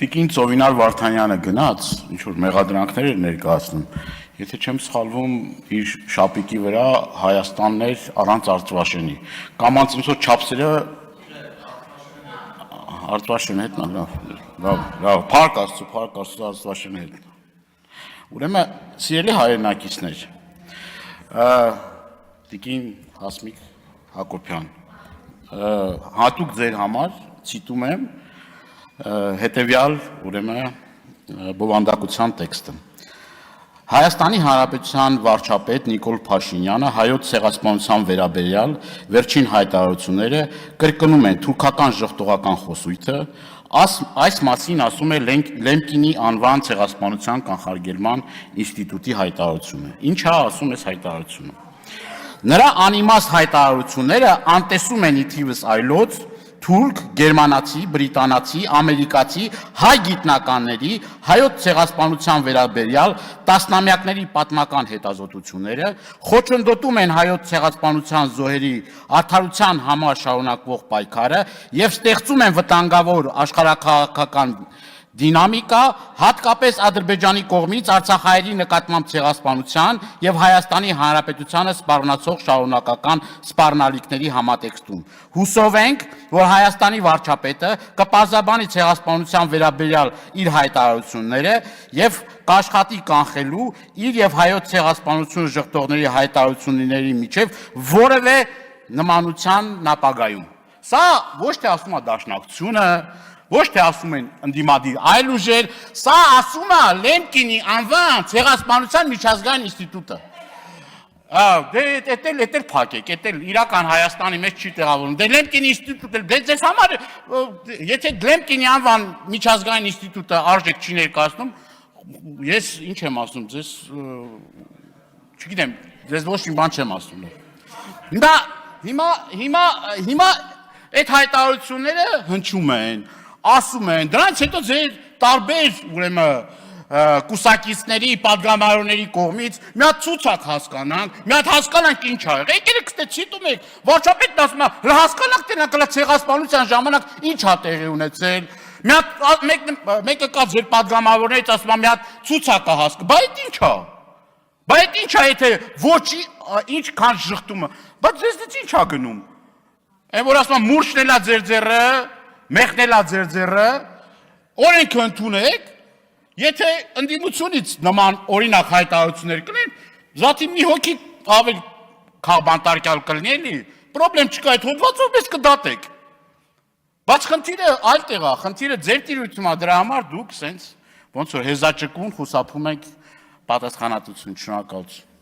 Տիկին Ծովինար Վարդանյանը գնաց, ինչ-որ մեղադրանքներ էր ներկայացնում, եթե չեմ սխալվում, իր շապիկի վրա Հայաստաններ առանց Արծվաշենի, կամ անցնցոր չապսերը Արծվաշենի հետ, լավ, փառք Աստծո Արծվաշենի հետ։ Ուրեմն, սիրելի հայրենակիցներ, Տիկին Հասմիկ Հակոբյան, հատուկ ձեր համար ցիտում եմ հետևյալ ուրեմն բովանդակության տեքստը։ Հայաստանի Հանրապետության վարչապետ Նիկոլ Փաշինյանը հայոց ցեղասպանության վերաբերյալ վերջին հայտարարությունները կրկնում են թուրքական ժողտողական խոսույթը, այս մասին ասում է Լեմկինի անվան ցեղասպանության կանխարգելման ինստիտուտի հայտարարությունը։ Ինչ է ասում այս հայտարարությունը։ Նրա անիմաստ հայտարարությունները անտեսում են իթիվս այլոց թուրք, գերմանացի, բրիտանացի, ամերիկացի, հայ գիտնականների հայոց ցեղասպանության վերաբերյալ տասնամյակների պատմական հետազոտությունները, խոչընդոտում են հայոց ցեղասպանության զոհերի արդարության համար շարունակվող պայքարը եւ ստեղծում են վտանգավոր աշխարհաքաղաքական դինամիկա, հատկապես Ադրբեջանի կողմից արցախայերի նկատմամբ ցեղասպանության եւ Հայաստանի Հանրապետությանը սպառնացող շարունակական սպառնալիքների համատեքստում։ Հուսով ենք, որ Հայաստանի վարչապետը կպարզաբանի ցեղասպանության վերաբերյալ իր հայտարարությունները եւ կաշխատի կանխելու իր եւ հայոց ցեղասպանություն ժխտողների հայտարարությունների միջև որևէ նմանության ապագայում։ Սա ոչ թե ասում է դաշնակցությունը, ոչ թե ասում են ընդդիմադիր այլ ուժեր, սա ասում է Լեմկինի անվան ցեղասպանության միջազգային ինստիտուտը։ Դե էտել փակեք, էտել իրական Հայաստանի մեջ չի տեղավորվում։ Դե Լեմկինի ինստիտուտը, դե ձեզ համար եթե Լեմկինի անվան միջազգային ինստիտուտը արժեք չի ներկայացնում, ես ինչ եմ ասում, ձեզ չգիտեմ, ձեզ ոչ մի բան չեմ ասում։ Հիմա այդ հայտարարությունները հնչում են, ասում են, դրանից հետո ձեր տարբեր ուրեմն կուսակիցների, պատգամավորների կողմից մի հատ ցուցակ հասկանանք, մի հատ հասկանանք ինչ ա եղել։ Եկեք ստե ցիտում եք, վարչապետն ասում է, հասկանանք տենա ցեղասպանության ժամանակ ինչ ա տեղի ունեցել։ Մի հատ մեկը կա ձեր պատգամավորներից ասում է, մի հատ ցուցակ ա հասկ, բա այդ ինչ ա։ Բա այդ ինչ ա, եթե ոչի ինչքան ժխտումը, բայց ձեզնից ինչ ա գնում։ Այն որ ասում է մուրշն էլա ձեր ձեռը, մեղն էլա ձեր ձեռը, օրենք ընդունեք, եթե ընդդիմությունից նման օրինակ հայտարարություններ կլինեն, զատի մի հոգի ավել բանտարկյալ կլինի էլի, պրոբլեմ չկա, այդ հոդվածով մեզ կդատեք։ Բայց խնդիրը այլ տեղ է, խնդիրը ձեր տիրույթում է, դրա համար դուք սենց ոնց որ հեզաճկուն խուսափում եք պատասխանատվություն, շնորհակալություն։